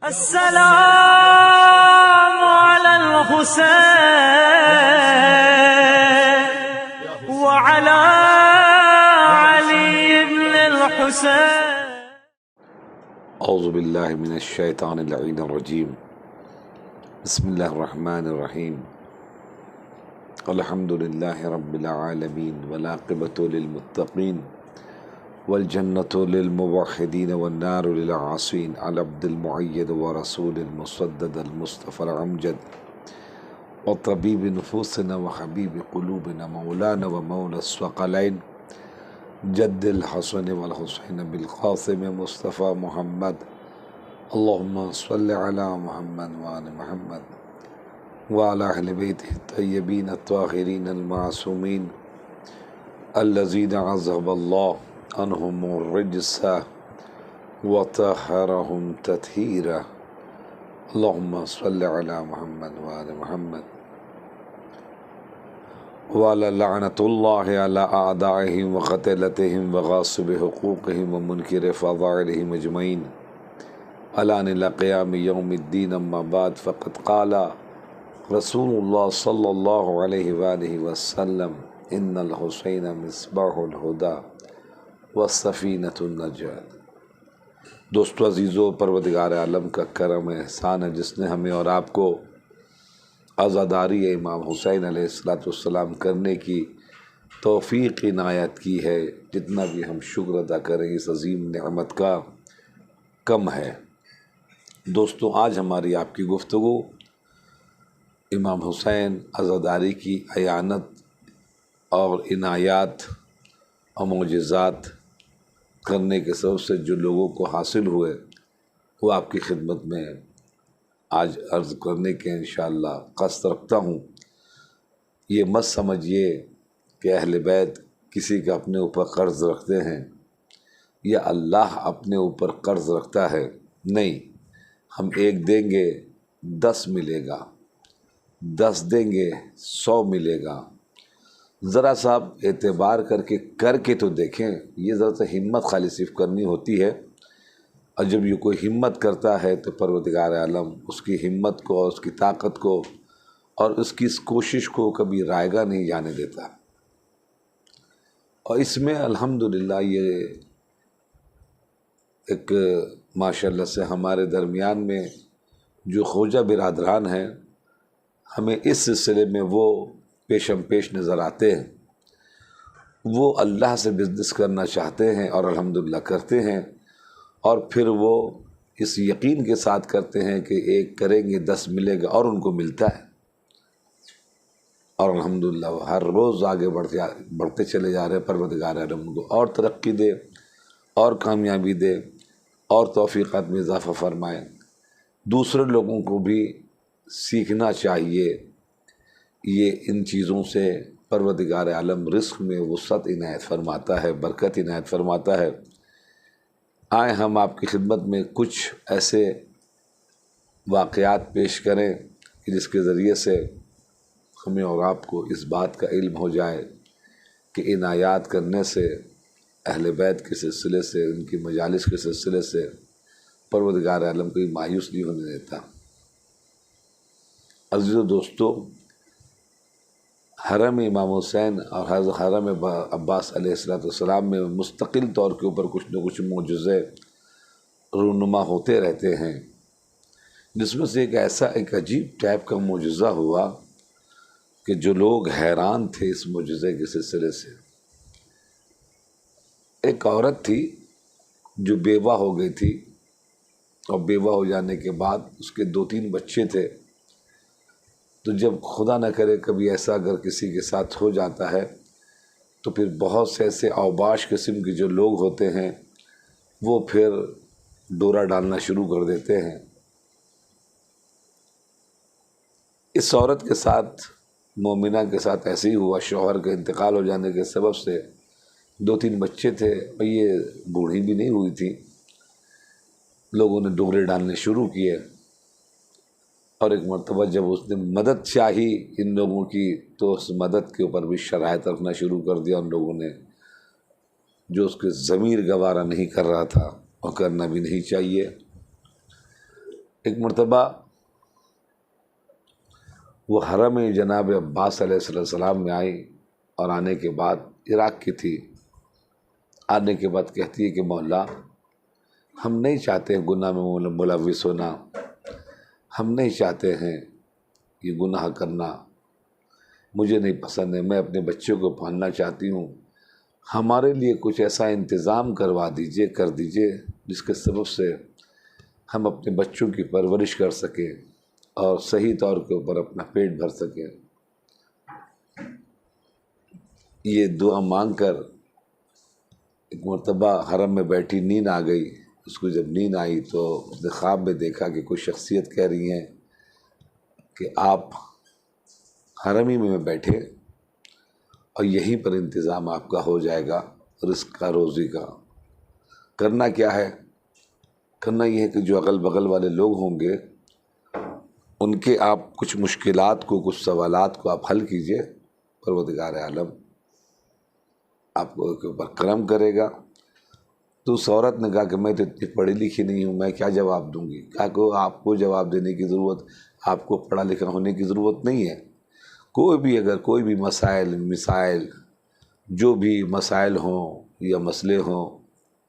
السلام على الحسين وعلى علي بن الحسين. اعوذ باللہ من الشیطان اللعین الرجیم. بسم اللہ الرحمن الرحیم. الحمد للہ رب العالمین والعاقبۃ للمتقین والجنۃ للموحدین والنار للعاصین. علی عبد المعید ورسول المصدد المصطفى الامجد وطبیب نفوسنا وحبیب قلوبنا مولانا ومولا الثقلین جد الحسن والحسین بالقاسم مصطفى محمد. اللهم صل على محمد وآل محمد وعلى أهل بيته الطيبين الطاهرين المعصومين الذين عذب الله عنهم الرجس وطهرهم تطهيرا. اللهم صل على محمد وآل محمد وعلى لعنة الله على أعدائهم وقتلتهم وغاصب حقوقهم ومنكر فضائلهم أجمعين على إلى قيام يوم الدين. أما بعد فقد قال رسول الله صلى الله عليه وآله وسلم إن الحسين مصباح الهدى والسفينة النجاة. دوستو عزیزو، پروردگار عالم کا کرم احسان ہے جس نے ہمیں اور آپ کو عزاداری امام حسین علیہ السلام کرنے کی توفیق عنایت کی ہے. جتنا بھی ہم شکر ادا کریں اس عظیم نعمت کا کم ہے. دوستو، آج ہماری آپ کی گفتگو امام حسین عزاداری کی اعانت اور عنایات اور معجزات کرنے کے سبب سے جو لوگوں کو حاصل ہوئے وہ آپ کی خدمت میں آج عرض کرنے کے انشاءاللہ قصد رکھتا ہوں. یہ مت سمجھیے کہ اہل بیت کسی کا اپنے اوپر قرض رکھتے ہیں یا اللہ اپنے اوپر قرض رکھتا ہے. نہیں، ہم ایک دیں گے 10 ملے گا، 10 دیں گے 100 ملے گا. ذرا سا آپ اعتبار کر کے تو دیکھیں. یہ ذرا سا ہمت خالی صرف کرنی ہوتی ہے، اور جب یہ کوئی ہمت کرتا ہے تو پروردگار عالم اس کی ہمت کو اور اس کی طاقت کو اور اس کی اس کوشش کو کبھی رائگاں نہیں جانے دیتا. اور اس میں الحمدللہ یہ ایک ماشاءاللہ سے ہمارے درمیان میں جو خوجہ برادران ہیں ہمیں اس سلسلے میں وہ پیشم پیش نظر آتے ہیں. وہ اللہ سے بزنس کرنا چاہتے ہیں اور الحمدللہ کرتے ہیں، اور پھر وہ اس یقین کے ساتھ کرتے ہیں کہ ایک کریں گے 10 ملے گا، اور ان کو ملتا ہے. اور الحمدللہ وہ ہر روز آگے بڑھتے چلے جا رہے ہیں. پروردگار عالم ان کو اور ترقی دے اور کامیابی دے اور توفیقات میں اضافہ فرمائے. دوسرے لوگوں کو بھی سیکھنا چاہیے. یہ ان چیزوں سے پروردگار عالم رزق میں وسعت عنایت فرماتا ہے، برکت عنایت فرماتا ہے. آئیں ہم آپ کی خدمت میں کچھ ایسے واقعات پیش کریں کہ جس کے ذریعے سے ہمیں اور آپ کو اس بات کا علم ہو جائے کہ عنایات کرنے سے اہل بیت کے سلسلے سے، ان کی مجالس کے سلسلے سے پروردگار عالم کوئی مایوس نہیں ہونے دیتا. عزیز و دوستو، حرم امام حسین اور حرم عباس علیہ السلام میں مستقل طور کے اوپر کچھ نہ کچھ معجزے رونما ہوتے رہتے ہیں، جس میں سے ایک عجیب ٹائپ کا معجزہ ہوا کہ جو لوگ حیران تھے اس معجزے کے سلسلے سے. ایک عورت تھی جو بیوہ ہو گئی تھی، اور بیوہ ہو جانے کے بعد اس کے 2-3 بچے تھے. تو جب خدا نہ کرے کبھی ایسا اگر کسی کے ساتھ ہو جاتا ہے تو پھر بہت سے ایسے اوباش قسم کے جو لوگ ہوتے ہیں وہ پھر ڈورا ڈالنا شروع کر دیتے ہیں. اس عورت کے ساتھ، مومنہ کے ساتھ ایسے ہی ہوا. شوہر کے انتقال ہو جانے کے سبب سے 2-3 بچے تھے، اور یہ بوڑھی بھی نہیں ہوئی تھی. لوگوں نے ڈورے ڈالنے شروع کیے، اور ایک مرتبہ جب اس نے مدد چاہی ان لوگوں کی تو اس مدد کے اوپر بھی شرائط رکھنا شروع کر دیا ان لوگوں نے، جو اس کے ضمیر گوارا نہیں کر رہا تھا اور کرنا بھی نہیں چاہیے. ایک مرتبہ وہ حرم جناب عباس علیہ السلام میں آئی اور آنے کے بعد عراق کی تھی. آنے کے بعد کہتی ہے کہ مولا ہم نہیں چاہتے ہیں گناہ میں ملوث ہونا، ہم نہیں چاہتے ہیں یہ گناہ کرنا، مجھے نہیں پسند ہے، میں اپنے بچوں کو پالنا چاہتی ہوں، ہمارے لیے کچھ ایسا انتظام کروا دیجئے، کر دیجئے جس کے سبب سے ہم اپنے بچوں کی پرورش کر سکیں اور صحیح طور کے اوپر اپنا پیٹ بھر سکیں. یہ دعا مانگ کر ایک مرتبہ حرم میں بیٹھی نیند آ گئی. اس کو جب نیند آئی تو اس نے خواب میں دیکھا کہ کوئی شخصیت کہہ رہی ہیں کہ آپ حرم ہی میں بیٹھے اور یہیں پر انتظام آپ کا ہو جائے گا رزق کا، روزی کا. کرنا کیا ہے؟ کرنا یہ ہے کہ جو اگل بغل والے لوگ ہوں گے ان کے آپ کچھ مشکلات کو، کچھ سوالات کو آپ حل کیجئے، پروردگار عالم آپ کو کے اوپر کرم کرے گا. تو اس عورت نے کہا کہ میں تو اتنی پڑھی لکھی نہیں ہوں، میں کیا جواب دوں گی؟ کہا کہ آپ کو جواب دینے کی ضرورت، آپ کو پڑھا لکھا ہونے کی ضرورت نہیں ہے. کوئی بھی مسائل جو بھی مسائل ہوں یا مسئلے ہوں،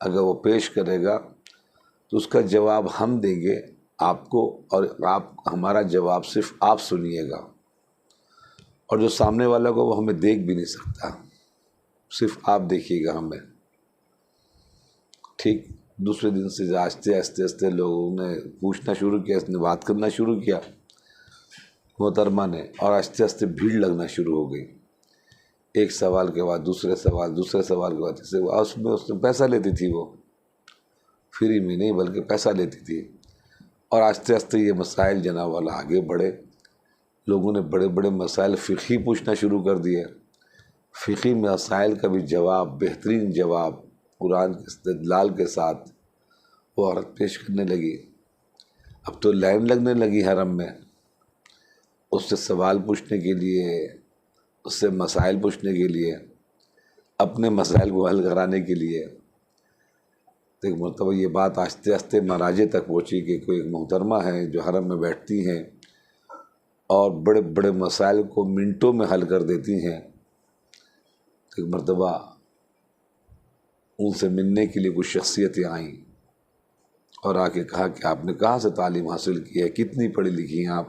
اگر وہ پیش کرے گا تو اس کا جواب ہم دیں گے آپ کو، اور آپ ہمارا جواب صرف آپ سنیے گا، اور جو سامنے والا کو وہ ہمیں دیکھ بھی نہیں سکتا، صرف آپ دیکھیے گا ہمیں. ٹھیک دوسرے دن سے آہستہ لوگوں نے پوچھنا شروع کیا، اس نے بات کرنا شروع کیا محترمہ نے، اور آہستہ بھیڑ لگنا شروع ہو گئی. ایک سوال کے بعد دوسرے سوال کے بعد تیسرے. اس میں پیسہ لیتی تھی، وہ فری میں نہیں بلکہ پیسہ لیتی تھی. اور آہستہ یہ مسائل جناب والا آگے بڑھے. لوگوں نے بڑے بڑے مسائل فقہی پوچھنا شروع کر دیے. فقہی مسائل کا بھی جواب، بہترین جواب قرآن کے استدلال کے ساتھ وہ عورت پیش کرنے لگی. اب تو لائن لگنے لگی حرم میں اس سے سوال پوچھنے کے لیے، اس سے مسائل پوچھنے کے لیے، اپنے مسائل کو حل کرانے کے لیے. تو ایک مرتبہ یہ بات آہستہ مراجع تک پہنچی کہ کوئی ایک محترمہ ہے جو حرم میں بیٹھتی ہیں اور بڑے بڑے مسائل کو منٹوں میں حل کر دیتی ہیں. تو ایک مرتبہ ان سے ملنے کے لیے کچھ شخصیتیں آئیں اور آ کے کہا کہ آپ نے کہاں سے تعلیم حاصل کی ہے، کتنی پڑھی لکھی ہیں آپ،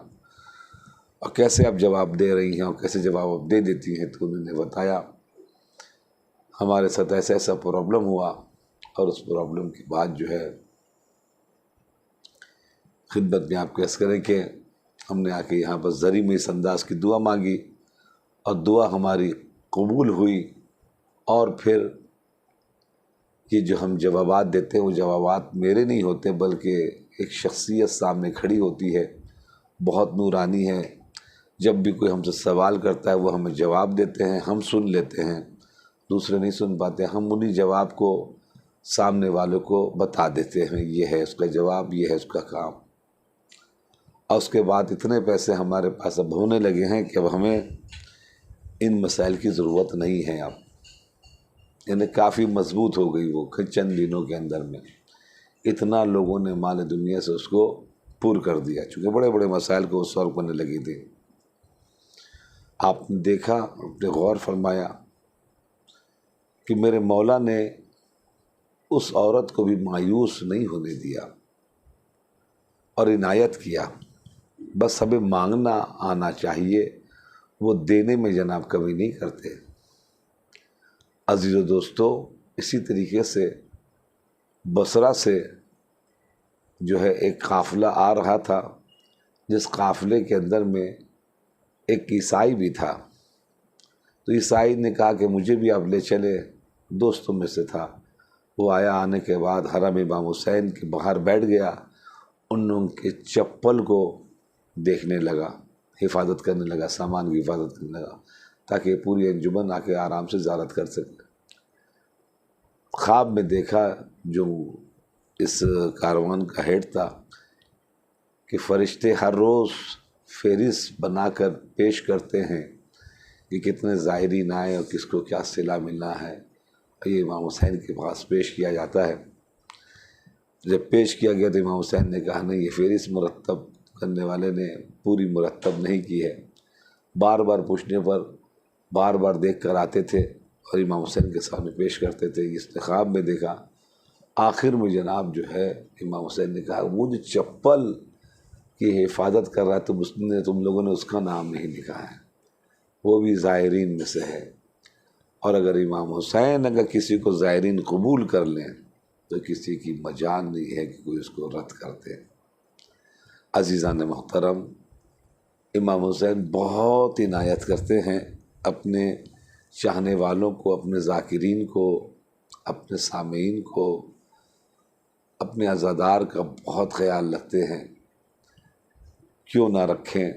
اور کیسے آپ جواب دے رہی ہیں اور کیسے جواب آپ دے دیتی ہیں. تو انہوں نے بتایا ہمارے ساتھ ایسا پرابلم ہوا، اور اس پرابلم کے بعد جو ہے خدمت میں آپ کیسے کریں کہ ہم نے آ کے یہاں پر زری میں اس انداز کی دعا مانگی اور دعا ہماری قبول ہوئی. اور پھر یہ جو ہم جوابات دیتے ہیں وہ جوابات میرے نہیں ہوتے بلکہ ایک شخصیت سامنے کھڑی ہوتی ہے، بہت نورانی ہے. جب بھی کوئی ہم سے سوال کرتا ہے وہ ہمیں جواب دیتے ہیں، ہم سن لیتے ہیں، دوسرے نہیں سن پاتے. ہم انہی جواب کو سامنے والوں کو بتا دیتے ہیں، یہ ہے اس کا جواب، یہ ہے اس کا کام. اور اس کے بعد اتنے پیسے ہمارے پاس اب ہونے لگے ہیں کہ اب ہمیں ان مسائل کی ضرورت نہیں ہے. اب یعنی کافی مضبوط ہو گئی وہ چند دنوں کے اندر میں. اتنا لوگوں نے مال دنیا سے اس کو پور کر دیا، چونکہ بڑے بڑے مسائل کو وہ سالو کرنے لگی تھی. آپ نے دیکھا، آپ نے غور فرمایا کہ میرے مولا نے اس عورت کو بھی مایوس نہیں ہونے دیا اور عنایت کیا. بس ہمیں مانگنا آنا چاہیے، وہ دینے میں جناب کمی نہیں کرتے. عزیز و دوستو، اسی طریقے سے بصرہ سے جو ہے ایک قافلہ آ رہا تھا، جس قافلے کے اندر میں ایک عیسائی بھی تھا. تو عیسائی نے کہا کہ مجھے بھی آپ لے چلے، دوستوں میں سے تھا. وہ آیا، آنے کے بعد حرم امام حسین کے باہر بیٹھ گیا، ان کے چپل کو دیکھنے لگا، حفاظت کرنے لگا، سامان کی حفاظت کرنے لگا تاکہ پوری انجمن آ کے آرام سے زیارت کر سکے. خواب میں دیکھا جو اس کاروان کا ہیڈ تھا کہ فرشتے ہر روز فہرست بنا کر پیش کرتے ہیں کہ کتنے زائرین آئے اور کس کو کیا صلہ ملنا ہے. یہ امام حسین کے پاس پیش کیا جاتا ہے. جب پیش کیا گیا تو امام حسین نے کہا نہیں، یہ فہرست مرتب کرنے والے نے پوری مرتب نہیں کی ہے۔ بار بار پوچھنے پر بار بار دیکھ کر آتے تھے اور امام حسین کے سامنے پیش کرتے تھے۔ اس نے خواب میں دیکھا۔ آخر میں جناب جو ہے امام حسین نے کہا وہ جو چپل کی حفاظت کر رہا ہے تم لوگوں نے اس کا نام نہیں لکھا ہے، وہ بھی زائرین میں سے ہے، اور اگر امام حسین اگر کسی کو زائرین قبول کر لیں تو کسی کی مجال نہیں ہے کہ کوئی اس کو رد کرتے۔ عزیزان محترم، امام حسین بہت عنایت کرتے ہیں اپنے چاہنے والوں کو، اپنے ذاکرین کو، اپنے سامعین کو، اپنے عزادار کا بہت خیال رکھتے ہیں۔ کیوں نہ رکھیں؟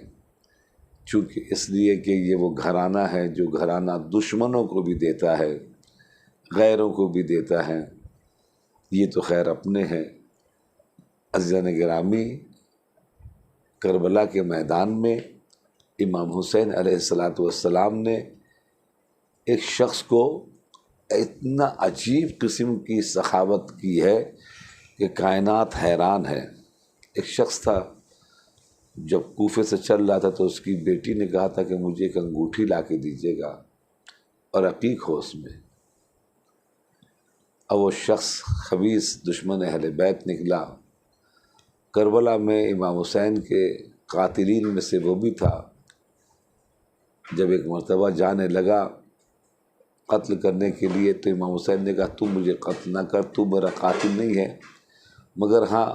چونکہ اس لیے کہ یہ وہ گھرانہ ہے جو گھرانہ دشمنوں کو بھی دیتا ہے، غیروں کو بھی دیتا ہے۔ یہ تو خیر اپنے ہیں۔ عزیزان گرامی، کربلا کے میدان میں امام حسین علیہ السلام نے ایک شخص کو اتنا عجیب قسم کی سخاوت کی ہے کہ کائنات حیران ہے۔ ایک شخص تھا، جب کوفے سے چل رہا تھا تو اس کی بیٹی نے کہا تھا کہ مجھے ایک انگوٹھی لا کے دیجیے گا اور عقیق ہو اس میں۔ اب وہ شخص خبیث دشمن اہل بیت نکلا۔ کربلا میں امام حسین کے قاتلین میں سے وہ بھی تھا۔ جب ایک مرتبہ جانے لگا قتل کرنے کے لیے تو امام حسین نے کہا تو مجھے قتل نہ کر، تو میرا قاتل نہیں ہے، مگر ہاں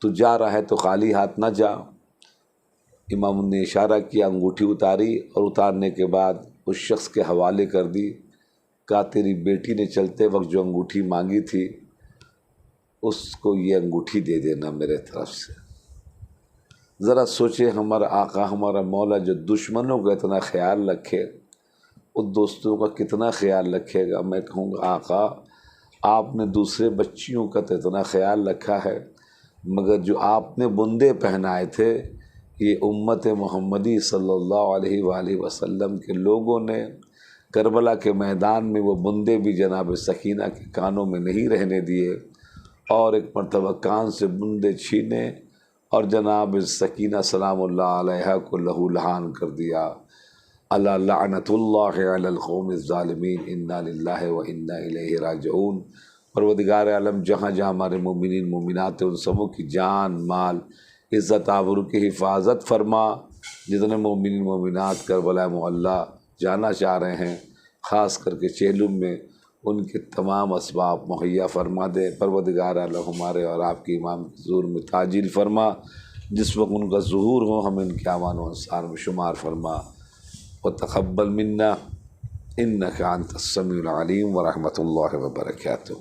تو جا رہا ہے تو خالی ہاتھ نہ جا۔ امام نے اشارہ کیا، انگوٹھی اتاری اور اتارنے کے بعد اس شخص کے حوالے کر دی۔ کہا تیری بیٹی نے چلتے وقت جو انگوٹھی مانگی تھی اس کو یہ انگوٹھی دے دینا میرے طرف سے۔ ذرا سوچے، ہمارا آقا ہمارا مولا جو دشمنوں کا اتنا خیال رکھے، ان دوستوں کا کتنا خیال رکھے گا۔ میں کہوں گا آقا آپ نے دوسرے بچیوں کا تو اتنا خیال رکھا ہے، مگر جو آپ نے بندے پہنائے تھے یہ امت محمدی صلی اللہ علیہ وآلہ وسلم کے لوگوں نے کربلا کے میدان میں وہ بندے بھی جناب سکینہ کے کانوں میں نہیں رہنے دیے، اور ایک مرتبہ کان سے بندے چھینے اور جناب سکینہ سلام اللہ علیہا کو لہو لہان کر دیا۔ الا لعنت اللہ علی القوم الظالمین، انا للہ و انا الیہ راجعون۔ پروردگار عالم جہاں جہاں ہمارے مومنین مومنات ہیں ان سبوں کی جان مال عزت آبرو کی حفاظت فرما۔ جتنے مومنین مومنات کربلا معلیٰ جانا چاہ رہے ہیں، خاص کر کے چیلم میں، ان کے تمام اسباب مہیا فرما دے۔ پروردگار عالم ہمارے اور آپ کی امام کے ظہور میں تعجیل فرما۔ جس وقت ان کا ظہور ہو ہمیں ان کے اعوان و انصار میں شمار فرما۔ وتقبل منا انک انت السمیع العلیم ورحمۃ اللہ وبرکاتہ۔